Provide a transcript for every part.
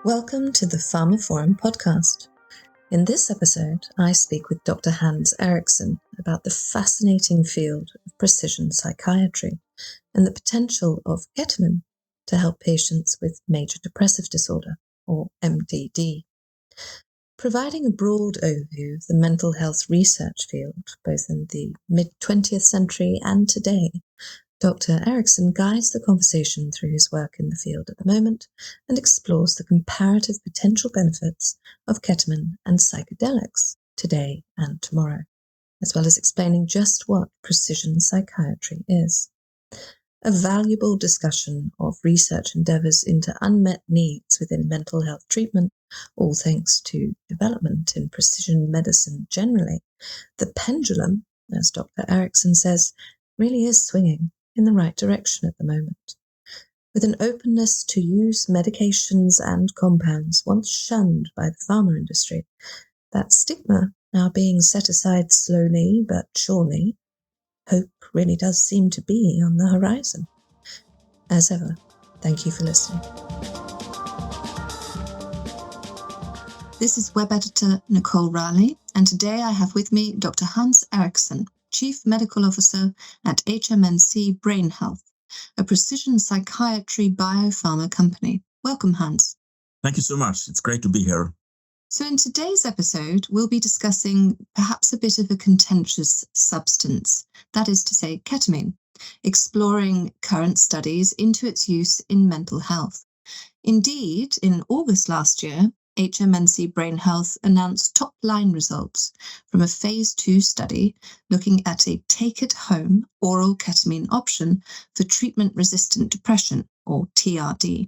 Welcome to the pharmaphorum podcast. In this episode, I speak with Dr. Hans Eriksson about the fascinating field of precision psychiatry and the potential of ketamine to help patients with major depressive disorder, or MDD. Providing a broad overview of the mental health research field, both in the mid-20th century and today, Dr. Eriksson guides the conversation through his work in the field at the moment and explores the comparative potential benefits of ketamine and psychedelics today and tomorrow, as well as explaining just what precision psychiatry is. A valuable discussion of research endeavours into unmet needs within mental health treatment, all thanks to development in precision medicine generally. The pendulum, as Dr. Eriksson says, really is swinging in the right direction at the moment. With an openness to use medications and compounds once shunned by the pharma industry, that stigma now being set aside slowly but surely, hope really does seem to be on the horizon. As ever, thank you for listening. This is web editor Nicole Raleigh, and today I have with me Dr. Hans Eriksson, Chief Medical Officer at HMNC Brain Health, a precision psychiatry biopharma company. Welcome, Hans. Thank you so much. It's great to be here. So in today's episode, we'll be discussing perhaps a bit of a contentious substance, that is to say ketamine, exploring current studies into its use in mental health. Indeed, in August last year, HMNC Brain Health announced top-line results from a phase 2 study looking at a take-it-home oral ketamine option for treatment-resistant depression, or TRD.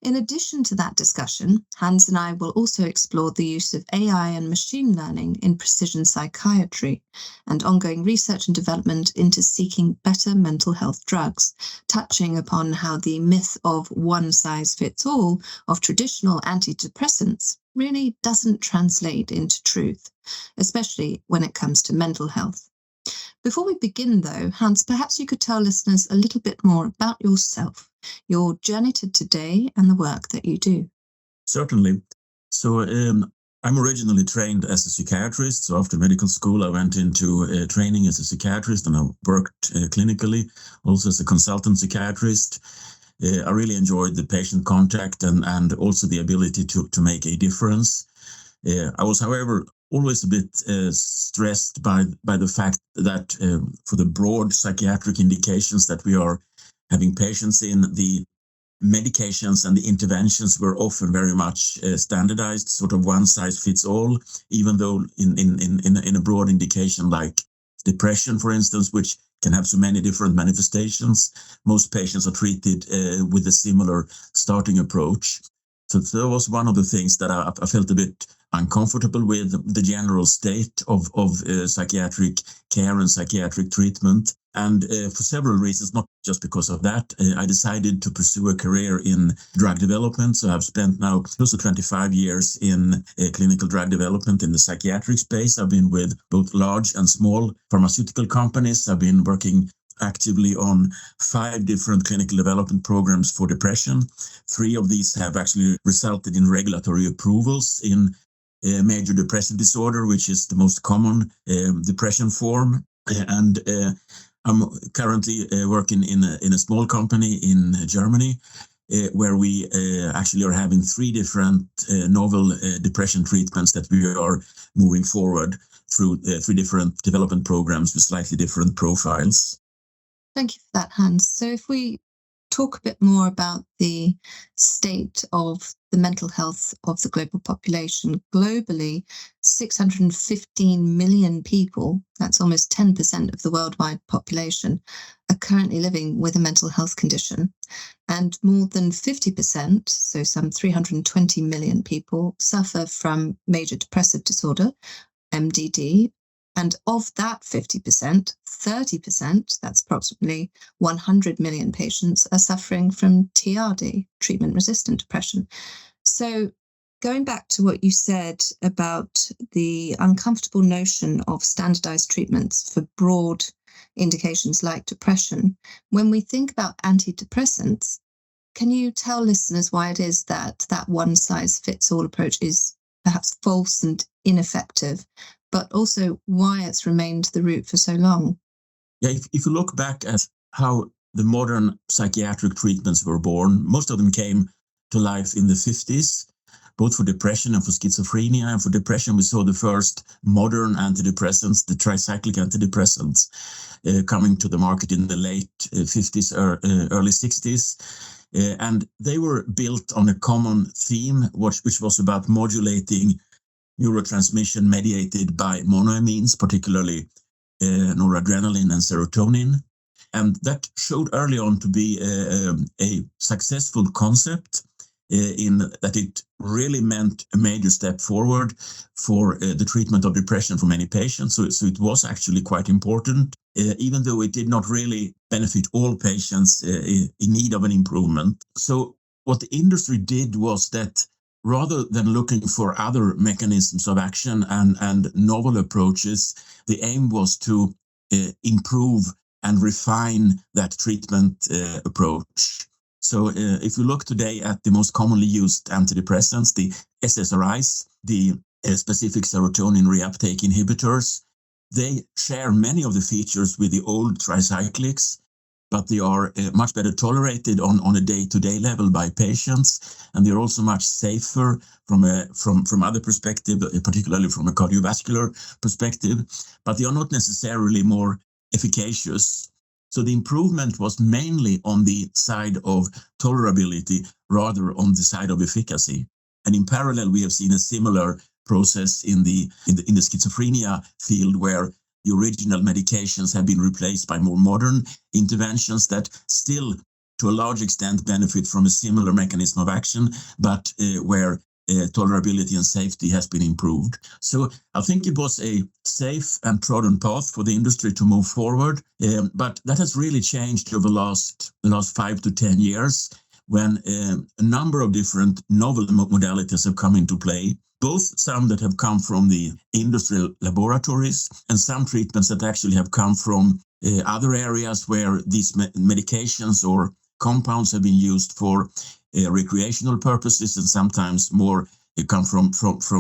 In addition to that discussion, Hans and I will also explore the use of AI and machine learning in precision psychiatry and ongoing research and development into seeking better mental health drugs, touching upon how the myth of one-size-fits-all of traditional antidepressants really doesn't translate into truth, especially when it comes to mental health. Before we begin, though, Hans, perhaps you could tell listeners a little bit more about yourself, your journey to today, and the work that you do. Certainly. So I'm originally trained as a psychiatrist. So after medical school, I went into training as a psychiatrist, and I worked clinically, also as a consultant psychiatrist. I really enjoyed the patient contact and also the ability to make a difference. I was, however, always a bit stressed by the fact that for the broad psychiatric indications that we are having patients in, the medications and the interventions were often very much standardized, sort of one size fits all, even though in a broad indication like depression, for instance, which can have so many different manifestations, most patients are treated with a similar starting approach. So that was one of the things that I felt a bit uncomfortable with, the general state of psychiatric care and psychiatric treatment. And for several reasons, not just because of that, I decided to pursue a career in drug development. So I've spent now close to 25 years in clinical drug development in the psychiatric space. I've been with both large and small pharmaceutical companies. I've been working actively on 5 different clinical development programs for depression. 3 of these have actually resulted in regulatory approvals in major depressive disorder, which is the most common depression form. And I'm currently working in a small company in Germany, where we actually are having 3 different novel depression treatments that we are moving forward through 3 different development programs with slightly different profiles. Thank you for that, Hans. So if we talk a bit more about the state of the mental health of the global population, globally, 615 million people, that's almost 10% of the worldwide population, are currently living with a mental health condition. And more than 50%, so some 320 million people, suffer from major depressive disorder, MDD. And of that 50%, 30%, that's approximately 100 million patients, are suffering from TRD, treatment-resistant depression. So going back to what you said about the uncomfortable notion of standardized treatments for broad indications like depression, when we think about antidepressants, can you tell listeners why it is that one-size-fits-all approach is perhaps false and ineffective, but also why it's remained the route for so long? Yeah, if you look back at how the modern psychiatric treatments were born, most of them came to life in the 50s, both for depression and for schizophrenia. And for depression, we saw the first modern antidepressants, the tricyclic antidepressants, coming to the market in the late 50s or early 60s. And they were built on a common theme, which was about modulating neurotransmission mediated by monoamines, particularly noradrenaline and serotonin. And that showed early on to be a successful concept in that it really meant a major step forward for the treatment of depression for many patients. So it was actually quite important, even though it did not really benefit all patients in need of an improvement. So what the industry did was that rather than looking for other mechanisms of action and novel approaches, the aim was to improve and refine that treatment approach. So if you look today at the most commonly used antidepressants, the SSRIs, the specific serotonin reuptake inhibitors, they share many of the features with the old tricyclics, but they are much better tolerated on a day-to-day level by patients, and they're also much safer from other perspective, particularly from a cardiovascular perspective, but they are not necessarily more efficacious. So the improvement was mainly on the side of tolerability rather on the side of efficacy. And in parallel, we have seen a similar process in the schizophrenia field, where the original medications have been replaced by more modern interventions that still, to a large extent, benefit from a similar mechanism of action, but where tolerability and safety has been improved. So I think it was a safe and trodden path for the industry to move forward, but that has really changed over the last 5 to 10 years, when a number of different novel modalities have come into play, both some that have come from the industrial laboratories and some treatments that actually have come from other areas where these medications or compounds have been used for recreational purposes, and sometimes more come from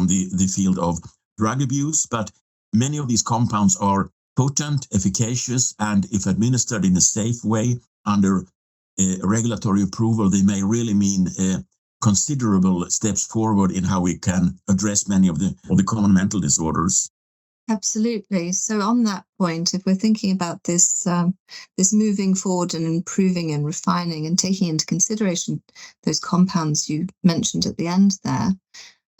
the field of drug abuse. But many of these compounds are potent, efficacious, and if administered in a safe way under regulatory approval, they may really mean considerable steps forward in how we can address many of the common mental disorders. Absolutely. So on that point, if we're thinking about this moving forward and improving and refining and taking into consideration those compounds you mentioned at the end there,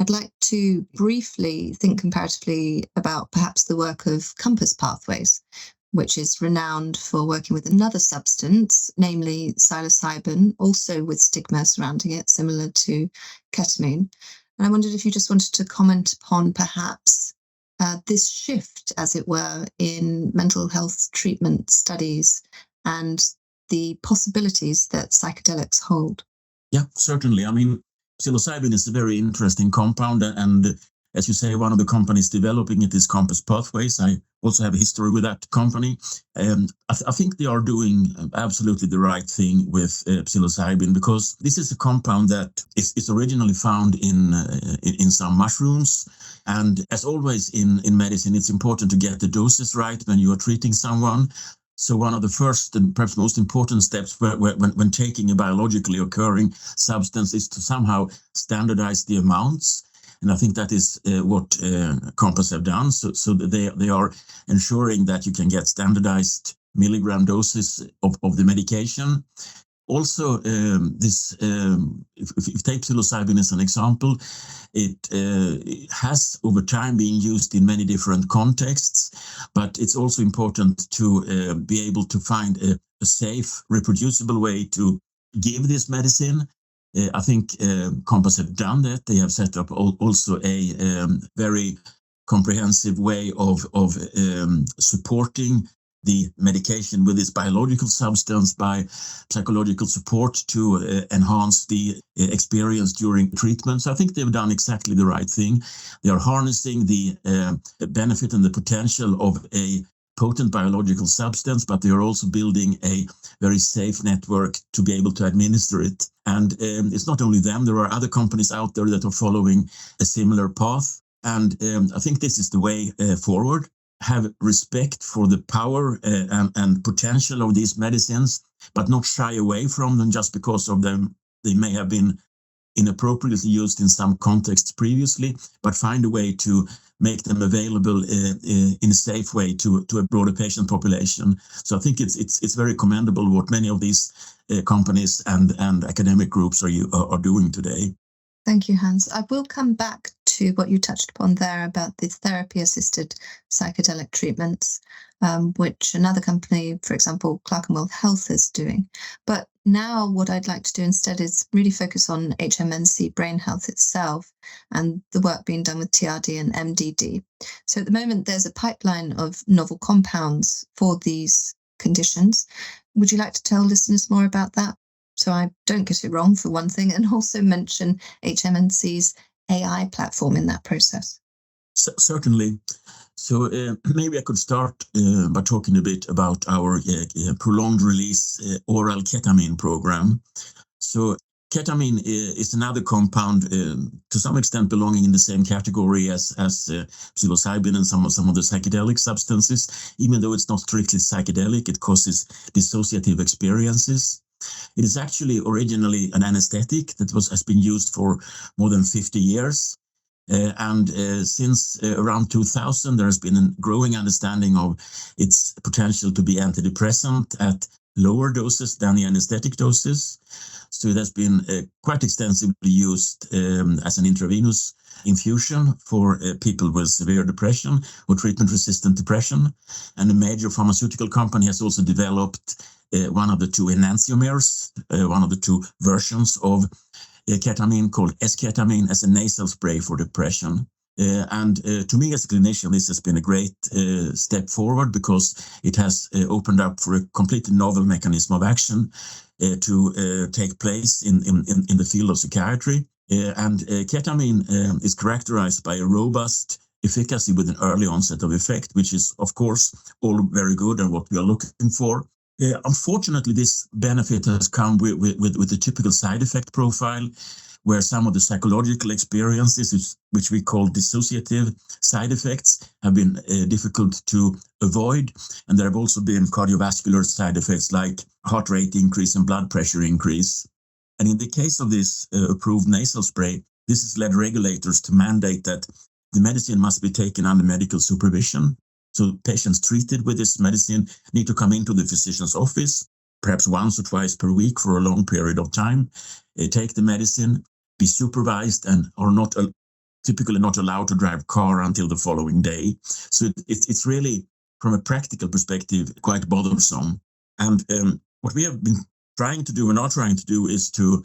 I'd like to briefly think comparatively about perhaps the work of Compass Pathways, which is renowned for working with another substance, namely psilocybin, also with stigma surrounding it, similar to ketamine. And I wondered if you just wanted to comment upon perhaps this shift, as it were, in mental health treatment studies and the possibilities that psychedelics hold. Yeah, certainly. I mean, psilocybin is a very interesting compound, and as you say, one of the companies developing it is Compass Pathways. I also have a history with that company. I think they are doing absolutely the right thing with psilocybin, because this is a compound that is originally found in some mushrooms. And as always in medicine, it's important to get the doses right when you are treating someone. So one of the first and perhaps most important steps when taking a biologically occurring substance is to somehow standardize the amounts. And I think that is what Compass have done. So they are ensuring that you can get standardized milligram doses of the medication. Also, if you take psilocybin as an example, it has over time been used in many different contexts, but it's also important to be able to find a safe, reproducible way to give this medicine. I think Compass have done that. They have set up also a very comprehensive way of supporting the medication with this biological substance by psychological support to enhance the experience during treatment. So I think they've done exactly the right thing. They are harnessing the benefit and the potential of a potent biological substance, but they are also building a very safe network to be able to administer it. And it's not only them, there are other companies out there that are following a similar path. And I think this is the way forward. Have respect for the power and potential of these medicines, but not shy away from them just because of them. They may have been inappropriately used in some contexts previously, but find a way to make them available in a safe way to a broader patient population. So I think it's very commendable what many of these companies and academic groups are doing today. Thank you, Hans. I will come back to what you touched upon there about the therapy-assisted psychedelic treatments, which another company, for example, Clerkenwell Health, is doing. But now what I'd like to do instead is really focus on HMNC Brain Health itself and the work being done with TRD and MDD. So at the moment, there's a pipeline of novel compounds for these conditions. Would you like to tell listeners more about that? So I don't get it wrong, for one thing, and also mention HMNC's AI platform in that process. Certainly. So maybe I could start by talking a bit about our prolonged release oral ketamine program. So ketamine is another compound to some extent belonging in the same category as psilocybin and some of the psychedelic substances. Even though it's not strictly psychedelic, it causes dissociative experiences. It is actually originally an anesthetic that has been used for more than 50 years. And since around 2000, there has been a growing understanding of its potential to be antidepressant at lower doses than the anesthetic doses. So it has been quite extensively used as an intravenous infusion for people with severe depression or treatment-resistant depression. And a major pharmaceutical company has also developed one of the two enantiomers, one of the two versions of ketamine called S-ketamine as a nasal spray for depression. And to me as a clinician, this has been a great step forward because it has opened up for a completely novel mechanism of action to take place in the field of psychiatry. And ketamine is characterized by a robust efficacy with an early onset of effect, which is, of course, all very good and what we are looking for. Unfortunately, this benefit has come with the typical side effect profile, where some of the psychological experiences, which we call dissociative side effects, have been difficult to avoid. And there have also been cardiovascular side effects like heart rate increase and blood pressure increase. And in the case of this approved nasal spray, this has led regulators to mandate that the medicine must be taken under medical supervision. So patients treated with this medicine need to come into the physician's office, perhaps once or twice per week for a long period of time, take the medicine, be supervised, and are typically not allowed to drive car until the following day. So it's really, from a practical perspective, quite bothersome. And what we have been trying to do and are trying to do is to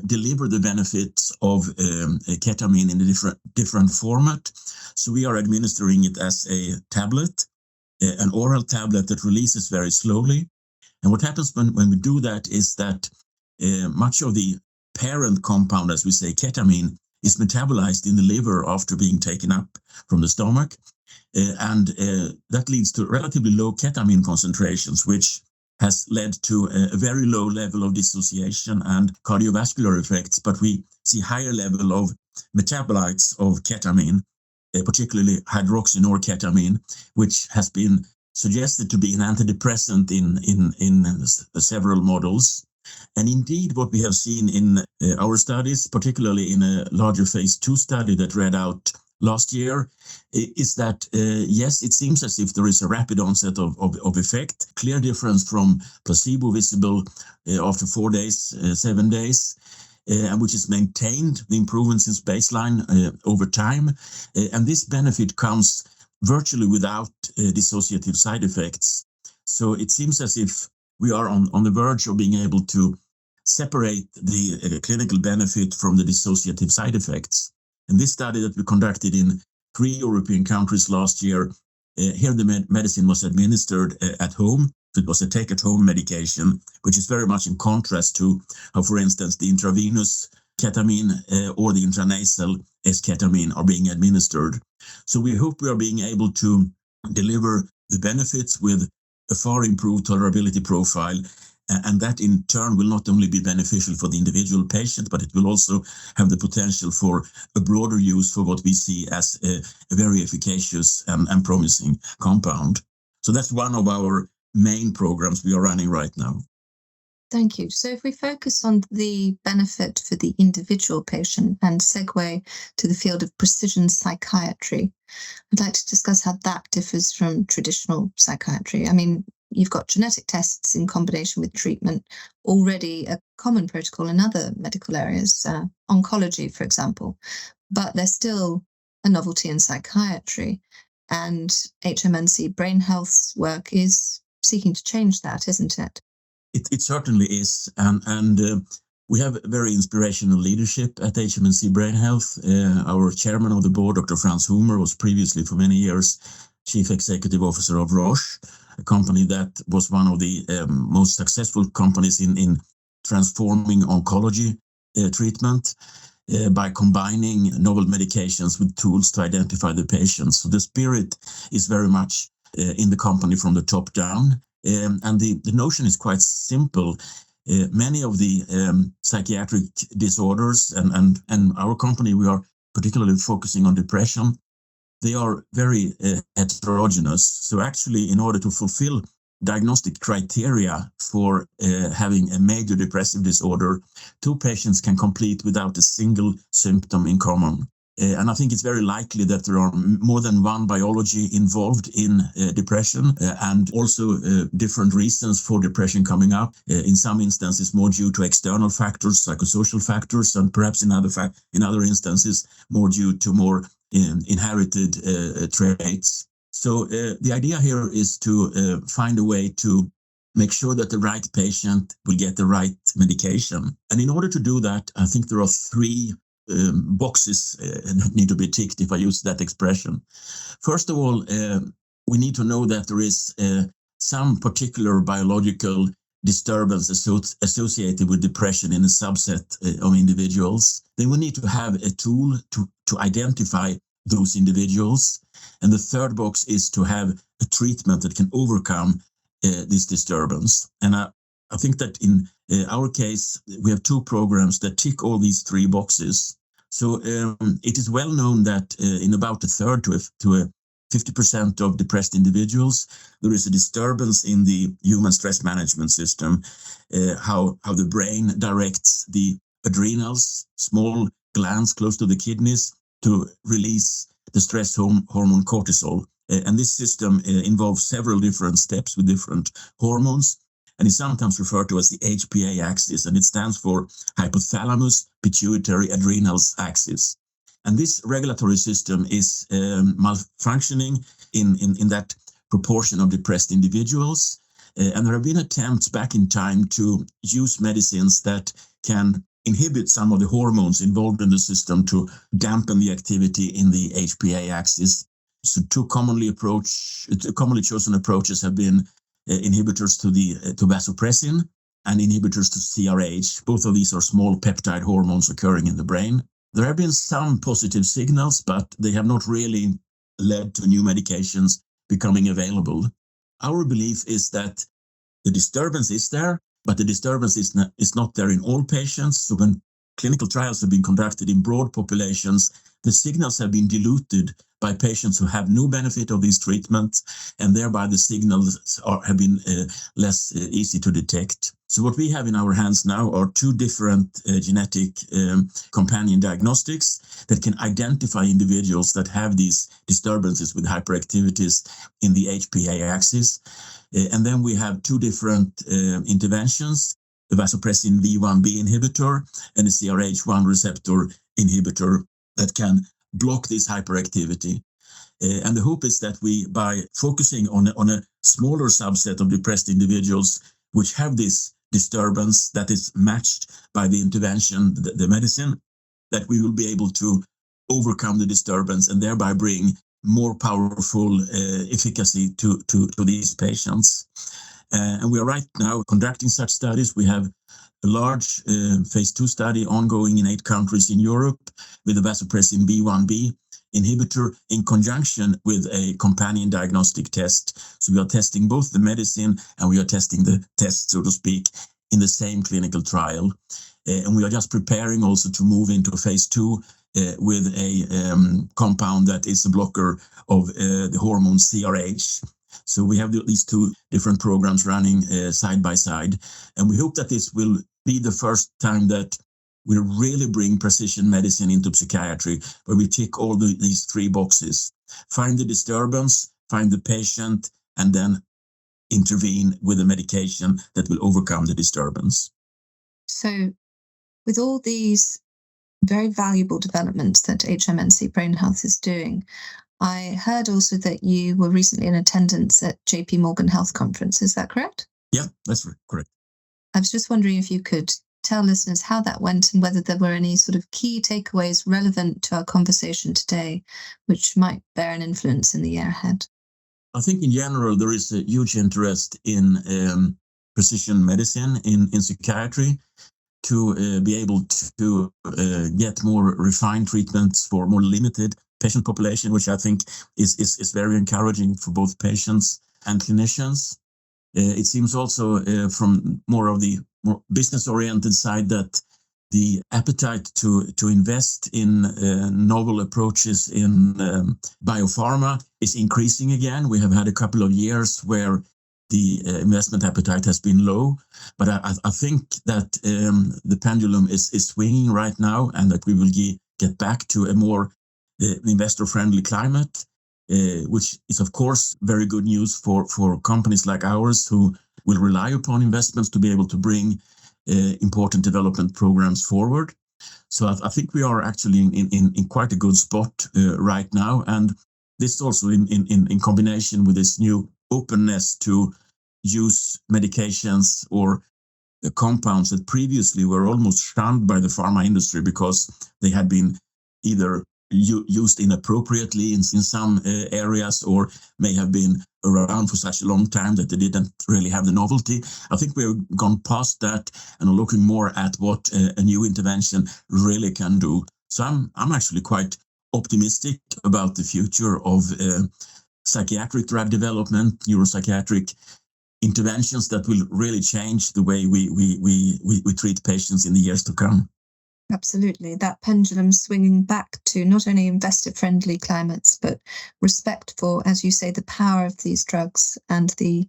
deliver the benefits of ketamine in a different format. So we are administering it as a tablet, an oral tablet that releases very slowly. And what happens when we do that is that much of the parent compound, as we say, ketamine, is metabolized in the liver after being taken up from the stomach. And that leads to relatively low ketamine concentrations, which has led to a very low level of dissociation and cardiovascular effects, but we see higher level of metabolites of ketamine, particularly hydroxynorketamine, which has been suggested to be an antidepressant in several models. And indeed, what we have seen in our studies, particularly in a larger phase 2 study that read out last year, is that, yes, it seems as if there is a rapid onset of effect, clear difference from placebo visible after 4 days, 7 days, and which is maintained, the improvement since baseline over time. And this benefit comes virtually without dissociative side effects. So it seems as if we are on the verge of being able to separate the clinical benefit from the dissociative side effects. In this study that we conducted in 3 European countries last year, here the medicine was administered at home. It was a take-at-home medication, which is very much in contrast to how, for instance, the intravenous ketamine or the intranasal S-ketamine are being administered. So we hope we are being able to deliver the benefits with a far improved tolerability profile. And that in turn will not only be beneficial for the individual patient, but it will also have the potential for a broader use for what we see as a very efficacious and promising compound. So that's one of our main programs we are running right now. Thank you. So if we focus on the benefit for the individual patient and segue to the field of precision psychiatry, I'd like to discuss how that differs from traditional psychiatry. I mean, you've got genetic tests in combination with treatment, already a common protocol in other medical areas, oncology, for example, but there's still a novelty in psychiatry. And HMNC Brain Health's work is seeking to change that, isn't it? It certainly is. And we have very inspirational leadership at HMNC Brain Health. Our chairman of the board, Dr. Franz Humer, was previously for many years chief executive officer of Roche, a company that was one of the most successful companies in transforming oncology treatment by combining novel medications with tools to identify the patients. So the spirit is very much in the company from the top down. And the notion is quite simple. Many of the psychiatric disorders, and our company, we are particularly focusing on depression, they are very heterogeneous. So actually, in order to fulfill diagnostic criteria for having a major depressive disorder, 2 patients can complete without a single symptom in common. And I think it's very likely that there are more than one biology involved in depression and also different reasons for depression coming up. In some instances, more due to external factors, psychosocial factors, and perhaps in other instances, more due to more inherited traits. So the idea here is to find a way to make sure that the right patient will get the right medication. And in order to do that, I think there are 3 boxes need to be ticked, if I use that expression. First of all, we need to know that there is some particular biological disturbance associated with depression in a subset of individuals. Then we need to have a tool to identify those individuals. And the third box is to have a treatment that can overcome this disturbance. And I think that in our case, we have 2 programs that tick all these 3 boxes. So it is well known that in about a third to a 50% of depressed individuals, there is a disturbance in the human stress management system, how the brain directs the adrenals, small glands close to the kidneys, to release the stress hormone cortisol. And this system involves several different steps with different hormones. And is sometimes referred to as the HPA axis, and it stands for hypothalamus pituitary adrenals axis. And this regulatory system is malfunctioning in that proportion of depressed individuals. And there have been attempts back in time to use medicines that can inhibit some of the hormones involved in the system to dampen the activity in the HPA axis. So 2 commonly chosen approaches have been inhibitors to vasopressin and inhibitors to CRH. Both of these are small peptide hormones occurring in the brain. There have been some positive signals, but they have not really led to new medications becoming available. Our belief is that the disturbance is there, but the disturbance is not there in all patients. So when clinical trials have been conducted in broad populations, the signals have been diluted by patients who have no benefit of these treatments, and thereby the signals have been less easy to detect. So what we have in our hands now are 2 different genetic companion diagnostics that can identify individuals that have these disturbances with hyperactivities in the HPA axis. And then we have 2 different interventions, the vasopressin V1b inhibitor and the CRH1 receptor inhibitor that can block this hyperactivity. And the hope is that we, by focusing on a smaller subset of depressed individuals which have this disturbance that is matched by the intervention, the medicine, that we will be able to overcome the disturbance and thereby bring more powerful efficacy to these patients. And we are right now conducting such studies. We have a large phase 2 study ongoing in 8 countries in Europe with the vasopressin B1b inhibitor in conjunction with a companion diagnostic test. So we are testing both the medicine and we are testing the test, so to speak, in the same clinical trial. And we are just preparing also to move into phase 2 with a compound that is a blocker of the hormone CRH. So we have these 2 different programs running side by side. And we hope that this will be the first time that we really bring precision medicine into psychiatry, where we tick all these 3 boxes: find the disturbance, find the patient, and then intervene with a medication that will overcome the disturbance. So with all these very valuable developments that HMNC Brain Health is doing, I heard also that you were recently in attendance at JP Morgan Health Conference. Is that correct? Yeah, that's correct. I was just wondering if you could tell listeners how that went and whether there were any sort of key takeaways relevant to our conversation today, which might bear an influence in the year ahead. I think in general, there is a huge interest in precision medicine in psychiatry to be able to get more refined treatments for more limited patient population, which I think is very encouraging for both patients and clinicians. It seems also from more of the more business-oriented side that the appetite to invest in novel approaches in biopharma is increasing again. We have had a couple of years where the investment appetite has been low, but I think that the pendulum is swinging right now, and that we will get back to a more investor-friendly climate, which is of course very good news for companies like ours who will rely upon investments to be able to bring important development programs forward. So I think we are actually in quite a good spot right now, and this also in combination with this new openness to use medications or compounds that previously were almost shunned by the pharma industry because they had been either used inappropriately in some areas or may have been around for such a long time that they didn't really have the novelty. I think we've gone past that and are looking more at what a new intervention really can do. So I'm actually quite optimistic about the future of psychiatric drug development, neuropsychiatric interventions that will really change the way we treat patients in the years to come. Absolutely. That pendulum swinging back to not only investor-friendly climates, but respect for, as you say, the power of these drugs and the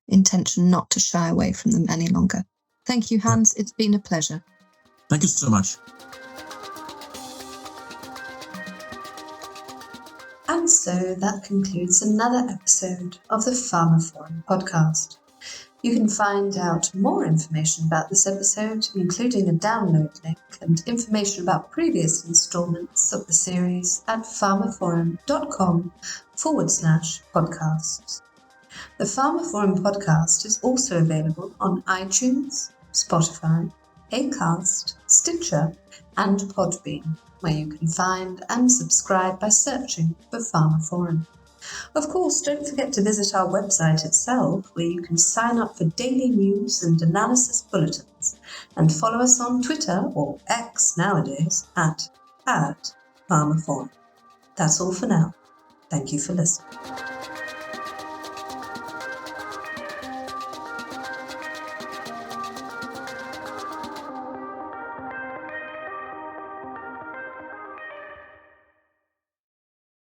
intention not to shy away from them any longer. Thank you, Hans. It's been a pleasure. Thank you so much. And so that concludes another episode of the pharmaphorum podcast. You can find out more information about this episode, including a download link and information about previous installments of the series at pharmaphorum.com/podcasts. The Pharmaphorum podcast is also available on iTunes, Spotify, Acast, Stitcher, and Podbean, where you can find and subscribe by searching for Pharmaphorum. Of course, don't forget to visit our website itself, where you can sign up for daily news and analysis bulletins, and follow us on Twitter, or X nowadays, at @pharmaphorum. That's all for now. Thank you for listening.